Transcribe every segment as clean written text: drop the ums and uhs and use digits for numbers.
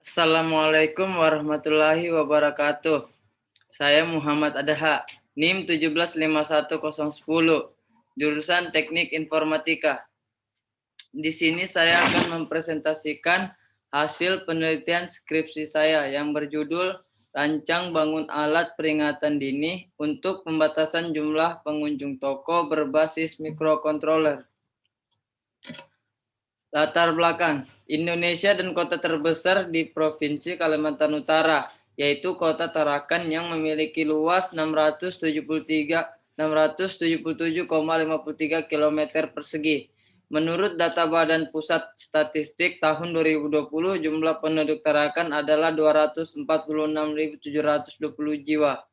Assalamualaikum warahmatullahi wabarakatuh. Saya Muhammad Adaha, NIM 1751010, jurusan Teknik Informatika. Di sini saya akan mempresentasikan hasil penelitian skripsi saya yang berjudul Rancang Bangun Alat Peringatan Dini untuk Pembatasan Jumlah Pengunjung Toko Berbasis Mikrokontroler. Latar belakang, Indonesia dan kota terbesar di Provinsi Kalimantan Utara, yaitu Kota Tarakan yang memiliki luas 677,53 km persegi. Menurut data Badan Pusat Statistik tahun 2020, jumlah penduduk Tarakan adalah 246.720 jiwa.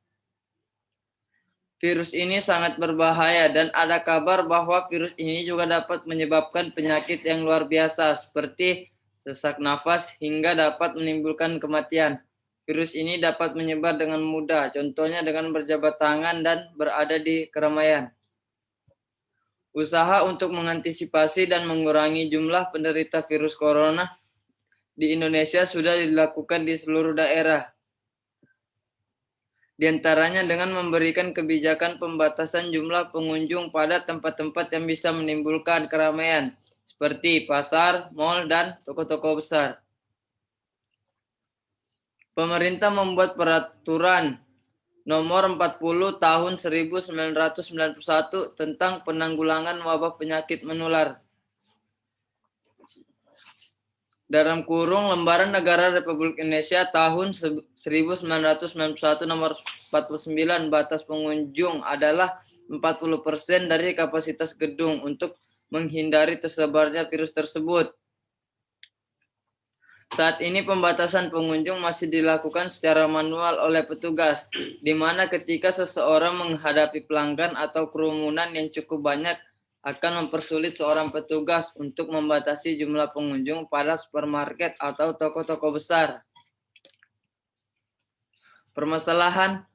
Virus ini sangat berbahaya dan ada kabar bahwa virus ini juga dapat menyebabkan penyakit yang luar biasa seperti sesak nafas hingga dapat menimbulkan kematian. Virus ini dapat menyebar dengan mudah, contohnya dengan berjabat tangan dan berada di keramaian. Usaha untuk mengantisipasi dan mengurangi jumlah penderita virus corona di Indonesia sudah dilakukan di seluruh daerah. Di antaranya dengan memberikan kebijakan pembatasan jumlah pengunjung pada tempat-tempat yang bisa menimbulkan keramaian, seperti pasar, mal, dan toko-toko besar. Pemerintah membuat peraturan nomor 40 tahun 1991 tentang penanggulangan wabah penyakit menular. Dalam kurung Lembaran Negara Republik Indonesia tahun 1991 nomor 49, batas pengunjung adalah 40% dari kapasitas gedung untuk menghindari tersebarnya virus tersebut. Saat ini pembatasan pengunjung masih dilakukan secara manual oleh petugas, di mana ketika seseorang menghadapi pelanggan atau kerumunan yang cukup banyak, akan mempersulit seorang petugas untuk membatasi jumlah pengunjung pada supermarket atau toko-toko besar. Permasalahan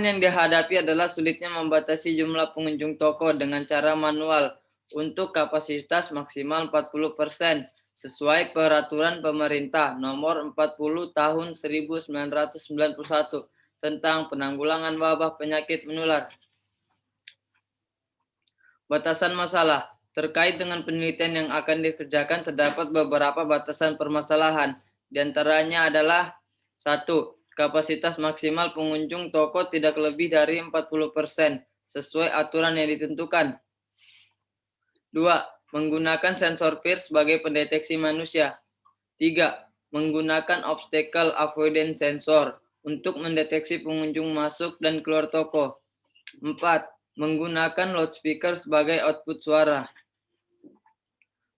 yang dihadapi adalah sulitnya membatasi jumlah pengunjung toko dengan cara manual untuk kapasitas maksimal 40% sesuai peraturan pemerintah nomor 40 tahun 1991 tentang penanggulangan wabah penyakit menular. Batasan masalah. Terkait dengan penelitian yang akan dikerjakan, terdapat beberapa batasan permasalahan. Di antaranya adalah 1. Kapasitas maksimal pengunjung toko tidak lebih dari 40% sesuai aturan yang ditentukan. 2. Menggunakan sensor PIR sebagai pendeteksi manusia. 3. Menggunakan obstacle avoidance sensor untuk mendeteksi pengunjung masuk dan keluar toko. 4. Menggunakan loudspeaker sebagai output suara.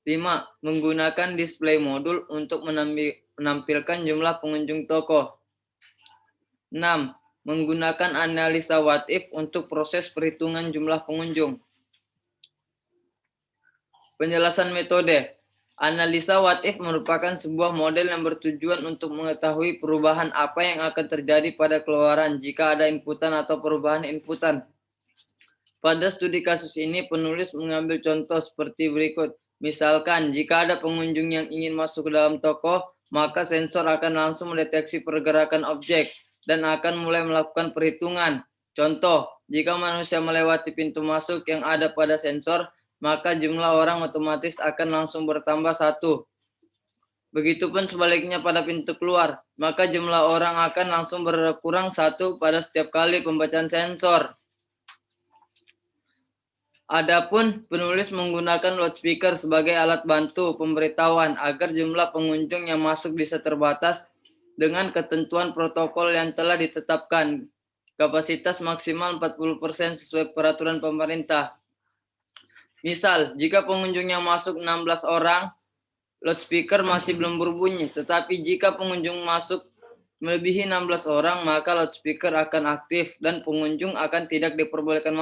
5. Menggunakan display modul untuk menampilkan jumlah pengunjung toko. 6. Menggunakan analisa what if untuk proses perhitungan jumlah pengunjung. Penjelasan metode. Analisa what if merupakan sebuah model yang bertujuan untuk mengetahui perubahan apa yang akan terjadi pada keluaran jika ada inputan atau perubahan inputan. Pada studi kasus ini, penulis mengambil contoh seperti berikut. Misalkan, jika ada pengunjung yang ingin masuk ke dalam toko, maka sensor akan langsung mendeteksi pergerakan objek dan akan mulai melakukan perhitungan. Contoh, jika manusia melewati pintu masuk yang ada pada sensor, maka jumlah orang otomatis akan langsung bertambah 1. Begitupun sebaliknya pada pintu keluar, maka jumlah orang akan langsung berkurang 1 pada setiap kali pembacaan sensor. Adapun penulis menggunakan loudspeaker sebagai alat bantu pemberitahuan agar jumlah pengunjung yang masuk bisa terbatas dengan ketentuan protokol yang telah ditetapkan. Kapasitas maksimal 40% sesuai peraturan pemerintah. Misal, jika pengunjung yang masuk 16 orang, loudspeaker masih belum berbunyi, tetapi jika pengunjung masuk melebihi 16 orang, maka loudspeaker akan aktif dan pengunjung akan tidak diperbolehkan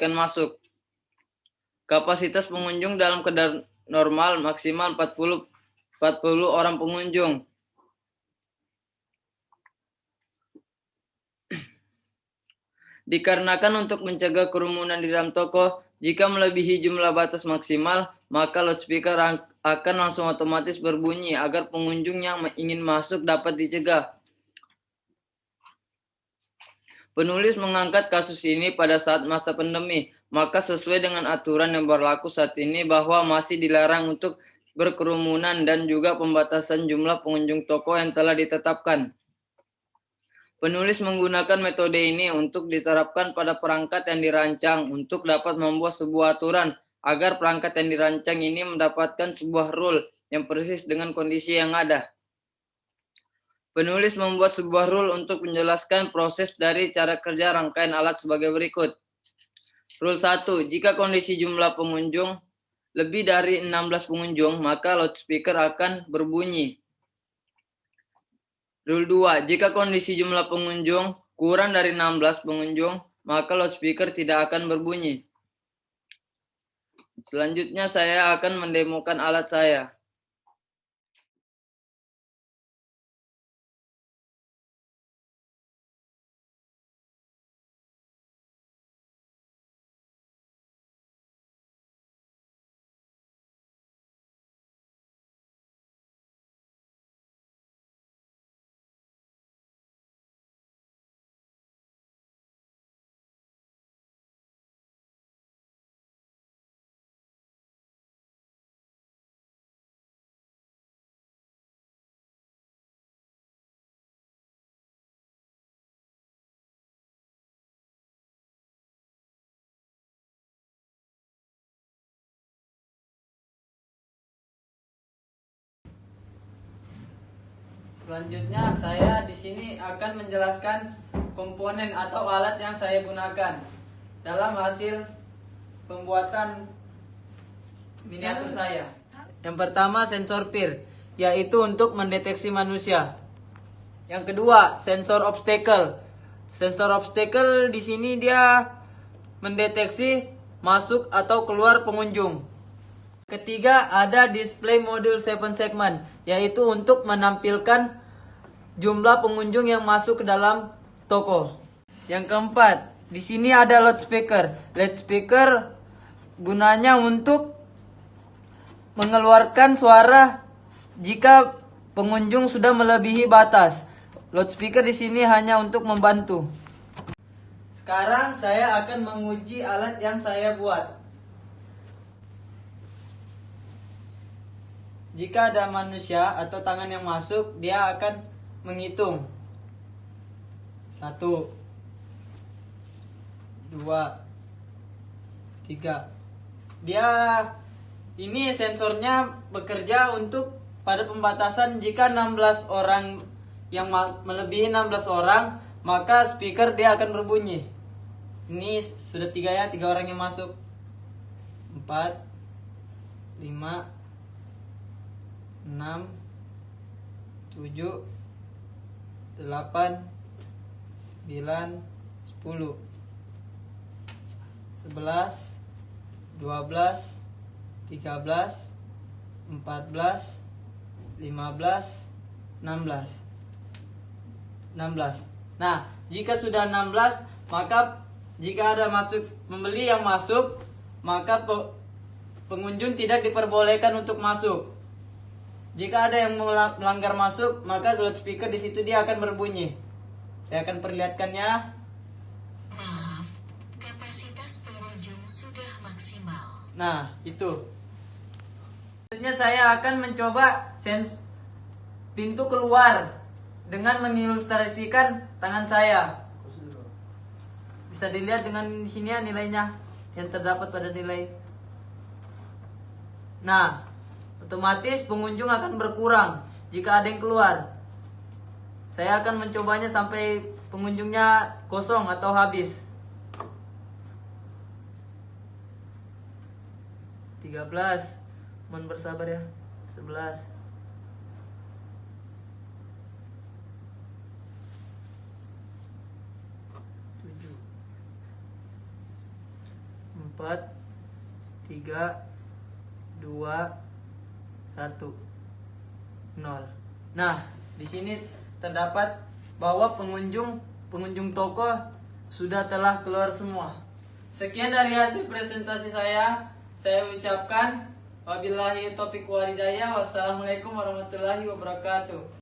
masuk. Kapasitas pengunjung dalam keadaan normal maksimal 40 orang pengunjung. Dikarenakan untuk mencegah kerumunan di dalam toko, jika melebihi jumlah batas maksimal, maka loudspeaker akan langsung otomatis berbunyi agar pengunjung yang ingin masuk dapat dicegah. Penulis mengangkat kasus ini pada saat masa pandemi, maka sesuai dengan aturan yang berlaku saat ini bahwa masih dilarang untuk berkerumunan dan juga pembatasan jumlah pengunjung toko yang telah ditetapkan. Penulis menggunakan metode ini untuk diterapkan pada perangkat yang dirancang untuk dapat membuat sebuah aturan agar perangkat yang dirancang ini mendapatkan sebuah rule yang persis dengan kondisi yang ada. Penulis membuat sebuah rule untuk menjelaskan proses dari cara kerja rangkaian alat sebagai berikut. Rule 1, jika kondisi jumlah pengunjung lebih dari 16 pengunjung, maka loudspeaker akan berbunyi. Rule 2, jika kondisi jumlah pengunjung kurang dari 16 pengunjung, maka loudspeaker tidak akan berbunyi. Selanjutnya saya akan mendemokan alat saya. Selanjutnya saya di sini akan menjelaskan komponen atau alat yang saya gunakan dalam hasil pembuatan miniatur saya. Yang pertama sensor peer, yaitu untuk mendeteksi manusia. Yang kedua sensor obstacle. Sensor obstacle di sini dia mendeteksi masuk atau keluar pengunjung. Ketiga ada display module 7 segment, yaitu untuk menampilkan jumlah pengunjung yang masuk ke dalam toko. Yang keempat, di sini ada loudspeaker. Loudspeaker gunanya untuk mengeluarkan suara jika pengunjung sudah melebihi batas. Loudspeaker di sini hanya untuk membantu. Sekarang saya akan menguji alat yang saya buat. Jika ada manusia atau tangan yang masuk, dia akan menghitung 1, 2, 3. Dia ini sensornya bekerja untuk pada pembatasan jika 16 orang yang melebihi 16 orang, maka speaker dia akan berbunyi. Ini sudah 3 ya, 3 orang yang masuk. 4, 5, 6, 7, 8, 9, 10, 11, 12, 13, 14, 15, 16. Nah, jika sudah 16, maka jika ada pembeli yang masuk, maka pengunjung tidak diperbolehkan untuk masuk. Jika ada yang melanggar masuk, maka loudspeaker di situ dia akan berbunyi. Saya akan perlihatkannya. Maaf, kapasitas pengunjung sudah maksimal. Nah, itu. Selanjutnya saya akan mencoba pintu keluar dengan mengilustrasikan tangan saya. Bisa dilihat dengan di sini ya nilainya yang terdapat pada nilai. Nah, otomatis pengunjung akan berkurang jika ada yang keluar. Saya akan mencobanya sampai pengunjungnya kosong atau habis. 13. Mohon bersabar ya. 11. 7. 4, 3, 2, 1, 0. Nah, di sini terdapat bahwa pengunjung toko sudah telah keluar semua. Sekian dari hasil presentasi saya. Saya ucapkan Wabillahi taufiq walhidayah. Wassalamualaikum warahmatullahi wabarakatuh.